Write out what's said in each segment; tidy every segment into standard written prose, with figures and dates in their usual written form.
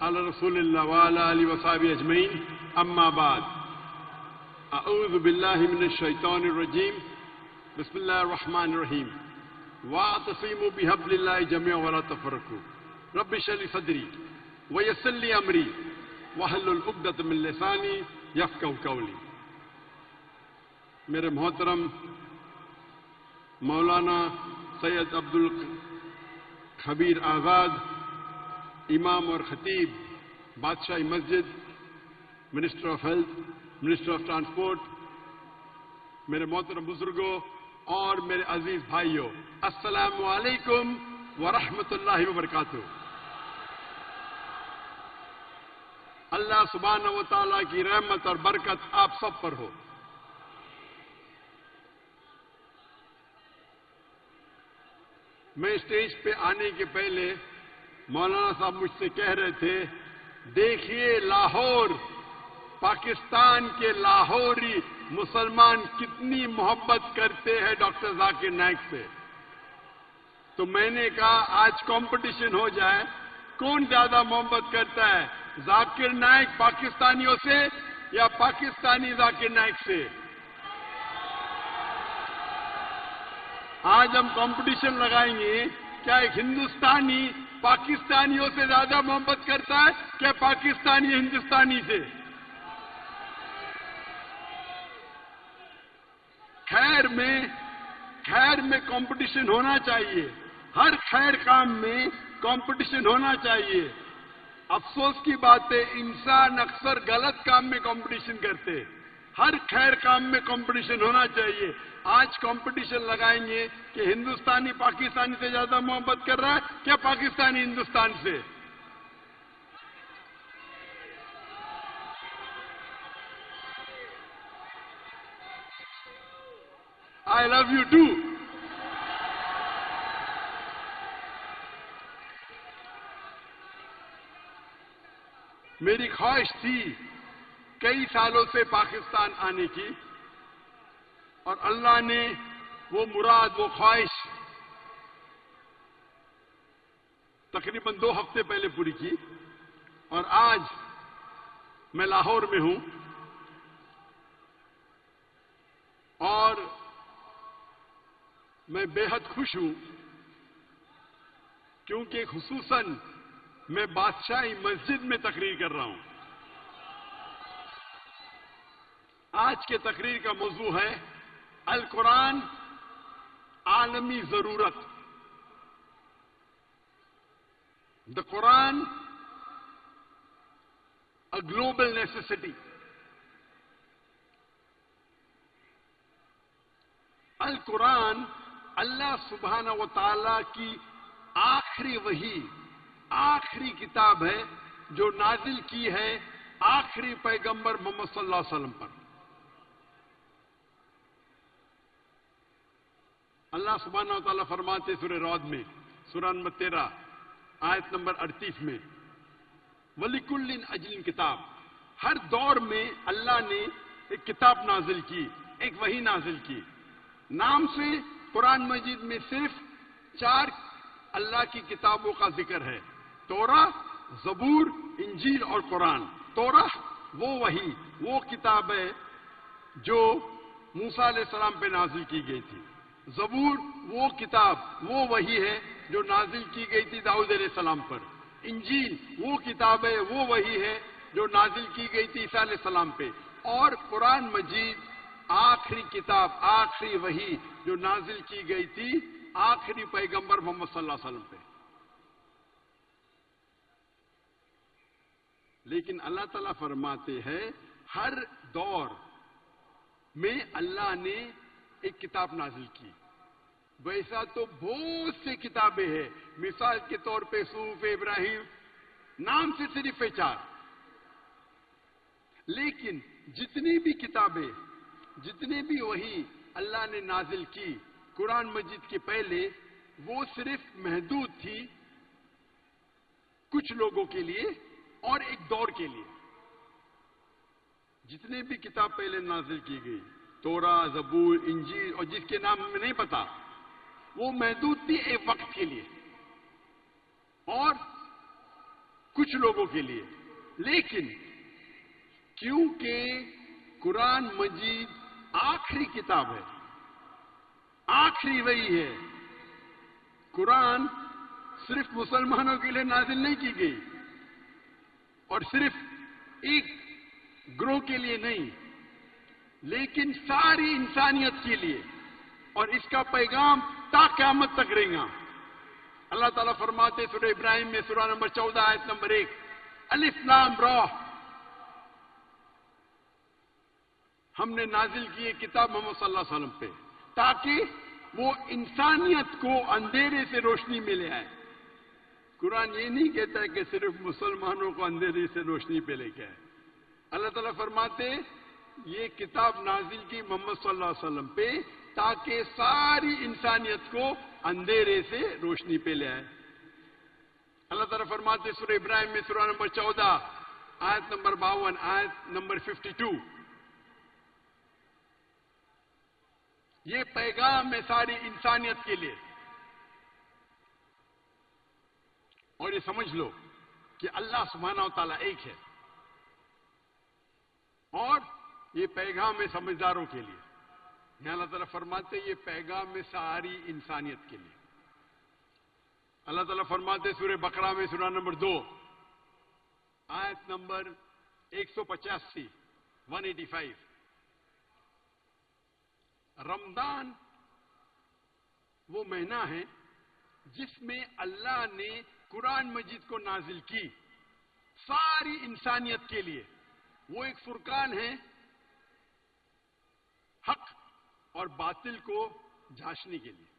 علی رسول اللہ وعلی آلہ وصحبہ اجمعین اما بعد اعوذ باللہ من الشیطان الرجیم بسم اللہ الرحمن الرحیم واعتصموا بحبل اللہ جميعا ولا تفرقوا رب اشرح لي صدری ویسر لي امری واحلل عقدۃ من لسانی یفقہوا قولی. میرے محترم مولانا سید عبد الخبیر آزاد امام اور خطیب بادشاہی مسجد minister of health minister of transport, میرے محترم بزرگوں اور میرے عزیز بھائیوں، السلام علیکم ورحمۃ اللہ وبرکاتہ. اللہ سبحانہ و تعالیٰ کی رحمت اور برکت آپ سب پر ہو. میں اسٹیج پہ آنے کے پہلے مولانا صاحب مجھ سے کہہ رہے تھے، دیکھیے لاہور، پاکستان کے لاہوری مسلمان کتنی محبت کرتے ہیں ڈاکٹر ذاکر نائک سے. تو میں نے کہا آج کمپٹیشن ہو جائے، کون زیادہ محبت کرتا ہے، ذاکر نائک پاکستانیوں سے یا پاکستانی ذاکر نائک سے؟ آج ہم کمپٹیشن لگائیں گے، کیا ایک ہندوستانی پاکستانیوں سے زیادہ محبت کرتا ہے کیا پاکستانی ہندوستانی سے؟ خیر میں کمپٹیشن ہونا چاہیے، ہر خیر کام میں کمپٹیشن ہونا چاہیے. افسوس کی بات ہے انسان اکثر غلط کام میں کمپٹیشن کرتے. ہر خیر کام میں کمپٹیشن ہونا چاہیے. آج کمپٹیشن لگائیں گے کہ ہندوستانی پاکستانی سے زیادہ محبت کر رہا ہے کیا پاکستانی ہندوستان سے؟ I love you too. میری خواہش تھی کئی سالوں سے پاکستان آنے کی، اور اللہ نے وہ مراد، وہ خواہش تقریباً 2 ہفتے پہلے پوری کی، اور آج میں لاہور میں ہوں. اور میں بے حد خوش ہوں کیونکہ خصوصاً میں بادشاہی مسجد میں تقریر کر رہا ہوں. آج کے تقریر کا موضوع ہے القرآن عالمی ضرورت. The Quran a global necessity. القرآن اللہ سبحانہ و تعالی کی آخری وحی، آخری کتاب ہے جو نازل کی ہے آخری پیغمبر محمد صلی اللہ علیہ وسلم پر. اللہ سبحانہ و تعالیٰ فرماتے سورہ رعد میں، سورہ نمبر 13 آیت نمبر 38 میں، وَلِكُلٍّ أَجْلٍ کتاب. ہر دور میں اللہ نے ایک کتاب نازل کی، ایک وحی نازل کی. نام سے قرآن مجید میں صرف 4 اللہ کی کتابوں کا ذکر ہے، توراہ، زبور، انجیل اور قرآن. توراہ وہ وحی، وہ کتاب ہے جو موسیٰ علیہ السلام پہ نازل کی گئی تھی. زبور وہ کتاب، وہ وحی ہے جو نازل کی گئی تھی داؤد علیہ السلام پر. انجیل وہ کتاب ہے، وہ وحی ہے جو نازل کی گئی تھی عیسیٰ علیہ السلام پہ. اور قرآن مجید آخری کتاب، آخری وحی جو نازل کی گئی تھی آخری پیغمبر محمد صلی اللہ علیہ وسلم پہ. لیکن اللہ تعالیٰ فرماتے ہیں ہر دور میں اللہ نے ایک کتاب نازل کی. ویسا تو بہت سی کتابیں ہیں، مثال کے طور پہ صحف ابراہیم نام سے صرف 4. لیکن جتنی بھی کتابیں، جتنے بھی وحی اللہ نے نازل کی قرآن مجید کے پہلے، وہ صرف محدود تھی کچھ لوگوں کے لیے اور ایک دور کے لیے. جتنے بھی کتاب پہلے نازل کی گئی، توراہ، زبور، انجیل اور جس کے نام ہمیں نہیں پتا، وہ محدود تھی ایک وقت کے لیے. اور کچھ لوگوں کے لیے. لیکن کیونکہ قرآن مجید آخری کتاب ہے, آخری وحی ہے, قرآن صرف مسلمانوں کے لیے نازل نہیں کی گئی اور صرف ایک گروہ کے لیے نہیں, لیکن ساری انسانیت کے لیے, اور اس کا پیغام تا قیامت تک رہے گا. اللہ تعالیٰ فرماتے سورہ ابراہیم میں سورہ نمبر 14 آیت نمبر 1, الف لام را, ہم نے نازل کی یہ کتاب محمد صلی اللہ علیہ وسلم پہ تاکہ وہ انسانیت کو اندھیرے سے روشنی میں لے آئے. قرآن یہ نہیں کہتا ہے کہ صرف مسلمانوں کو اندھیرے سے روشنی پہ لے کے آئے. اللہ تعالیٰ فرماتے یہ کتاب نازل کی محمد صلی اللہ علیہ وسلم پہ تاکہ ساری انسانیت کو اندھیرے سے روشنی پہ لے آئے. اللہ تعالیٰ فرماتے سورہ ابراہیم میں سورہ نمبر 14 آیت نمبر 52 آیت نمبر 52, یہ پیغام ہے ساری انسانیت کے لیے. اور یہ سمجھ لو کہ اللہ سبحانہ و تعالیٰ ایک ہے, اور یہ پیغام ہے سمجھداروں کے لیے. یہاں اللہ تعالیٰ فرماتے یہ پیغام ہے ساری انسانیت کے لیے. اللہ تعالیٰ فرماتے سورہ بقرہ میں سورہ نمبر 2 آیت نمبر 185 185, رمضان وہ مہینہ ہے جس میں اللہ نے قرآن مجید کو نازل کی ساری انسانیت کے لیے. وہ ایک فرقان ہے حق اور باطل کو جھانسنے کے لیے.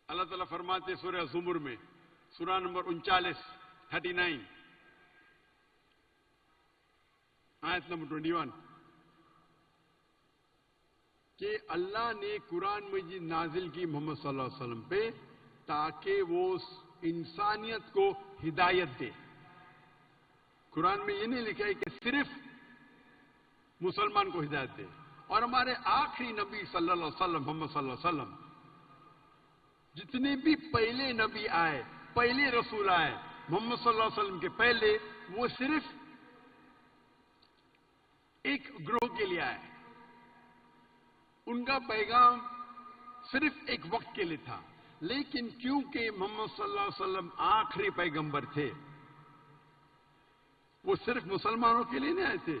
اللہ تعالیٰ فرماتے سورہ زمر میں سورہ نمبر 39 آیت نمبر 21 کہ اللہ نے قرآن مجید نازل کی محمد صلی اللہ علیہ وسلم پہ تاکہ وہ انسانیت کو ہدایت دے. قرآن میں یہ نہیں لکھا ہے کہ صرف مسلمان کو ہدایت دے. اور ہمارے آخری نبی صلی اللہ علیہ وسلم محمد صلی اللہ علیہ وسلم جتنے بھی پہلے نبی آئے, پہلے رسول آئے محمد صلی اللہ علیہ وسلم کے پہلے, وہ صرف ایک گروہ کے لیے آئے. ان کا پیغام صرف ایک وقت کے لیے تھا. لیکن کیونکہ محمد صلی اللہ علیہ وسلم آخری پیغمبر تھے, وہ صرف مسلمانوں کے لیے نہیں آئے تھے,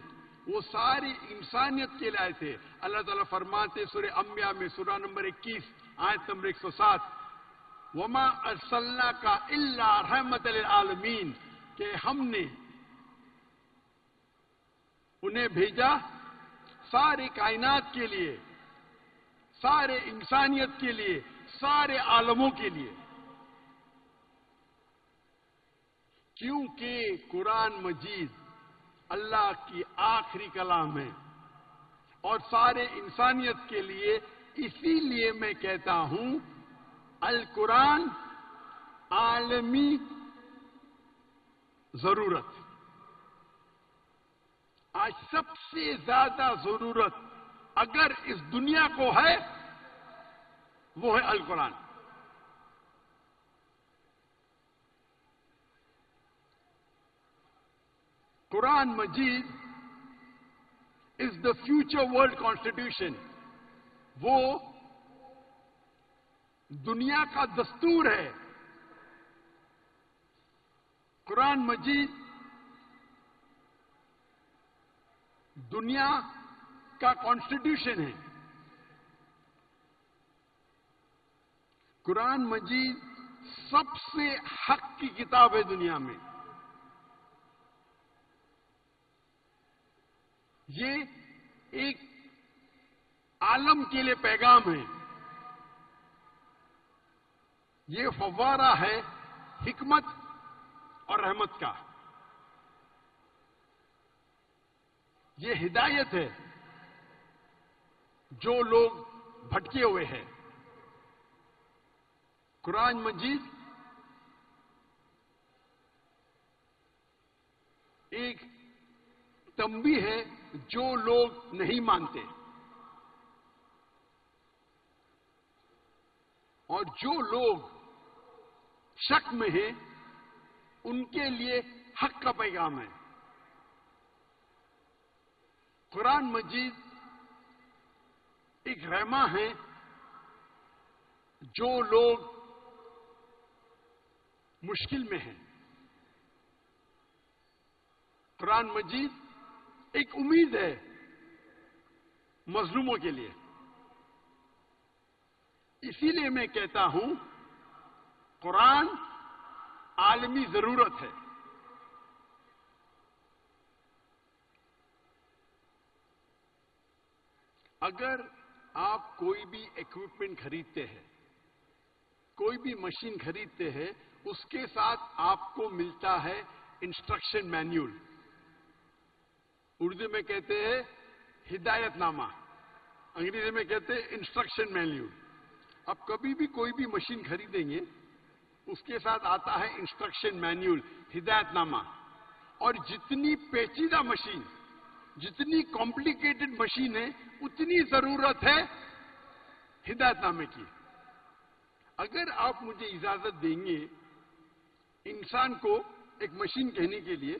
وہ ساری انسانیت کے لیے آئے تھے. اللہ تعالیٰ فرماتے سورہ انبیاء میں سورہ نمبر 21 آیت نمبر 107, وما ارسلناک الا رحمت للعالمین, کہ ہم نے انہیں بھیجا سارے کائنات کے لیے, سارے انسانیت کے لیے, سارے عالموں کے لیے. کیونکہ قرآن مجید اللہ کی آخری کلام ہے اور سارے انسانیت کے لیے. اسی لیے میں کہتا ہوں القرآن عالمی ضرورت. آج سب سے زیادہ ضرورت اگر اس دنیا کو ہے وہ ہے القرآن. قرآن مجید از دا فیوچر ورلڈ کانسٹیٹیوشن. وہ دنیا کا دستور ہے. قرآن مجید دنیا کا کانسٹیٹیوشن ہے. قرآن مجید سب سے حق کی کتاب ہے دنیا میں. یہ ایک عالم کے لیے پیغام ہے. یہ فوارہ ہے حکمت اور رحمت کا. یہ ہدایت ہے جو لوگ بھٹکے ہوئے ہیں. قرآن مجید ایک تنبیہ ہے جو لوگ نہیں مانتے, اور جو لوگ شک میں ہیں ان کے لیے حق کا پیغام ہے. قرآن مجید ایک رحمہ ہے. جو لوگ مشکل میں ہیں، قرآن مجید ایک امید ہے مظلوموں کے لیے. اسی لیے میں کہتا ہوں قرآن عالمی ضرورت ہے. اگر آپ کوئی بھی ایکوپمنٹ خریدتے ہیں، کوئی بھی مشین خریدتے ہیں، اس کے ساتھ آپ کو ملتا ہے انسٹرکشن مینیول. اردو میں کہتے ہیں ہدایت نامہ، انگریزی میں کہتے ہیں انسٹرکشن مینیول. اب کبھی بھی کوئی بھی مشین خریدیں گے، اس کے ساتھ آتا ہے انسٹرکشن مینیول، ہدایت نامہ. اور جتنی پیچیدہ مشین، جتنی کمپلیکیٹڈ مشین ہے، اتنی ضرورت ہے ہدایت نامے کی. اگر آپ مجھے اجازت دیں گے انسان کو ایک مشین کہنے کے لیے،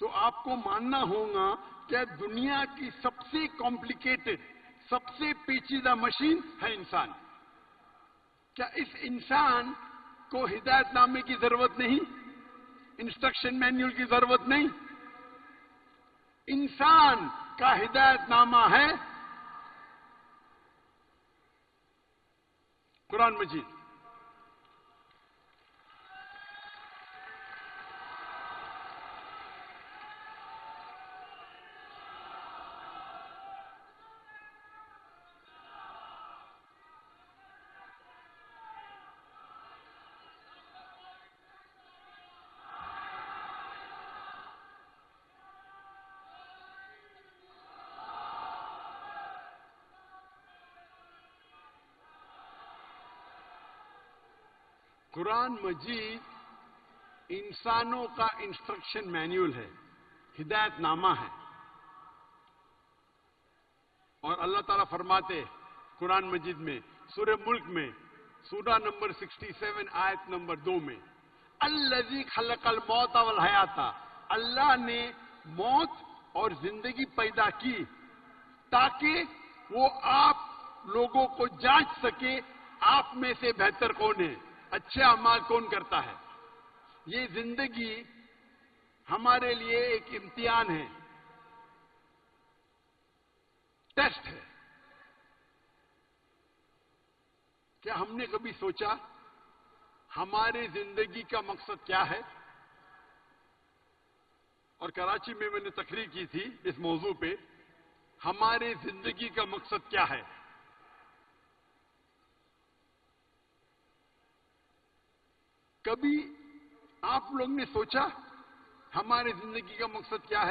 تو آپ کو ماننا ہوگا کہ دنیا کی سب سے کمپلیکیٹڈ، سب سے پیچیدہ مشین ہے انسان. کیا اس انسان کو ہدایت نامے کی ضرورت نہیں؟ انسٹرکشن مینیول کی ضرورت نہیں؟ انسان کا ہدایت نامہ ہے قرآن مجید. قرآن مجید انسانوں کا انسٹرکشن مینیول ہے، ہدایت نامہ ہے. اور اللہ تعالیٰ فرماتے قرآن مجید میں سورہ ملک میں سورہ نمبر 67 آیت نمبر 2 میں، الذی خلق الموت والحیات، اللہ نے موت اور زندگی پیدا کی تاکہ وہ آپ لوگوں کو جانچ سکے آپ میں سے بہتر کون ہے، اچھے اعمال کون کرتا ہے. یہ زندگی ہمارے لیے ایک امتحان ہے، ٹیسٹ ہے. کیا ہم نے کبھی سوچا ہماری زندگی کا مقصد کیا ہے؟ اور کراچی میں نے تقریر کی تھی اس موضوع پہ، ہماری زندگی کا مقصد کیا ہے؟ کبھی آپ لوگ نے سوچا ہماری زندگی کا مقصد کیا ہے؟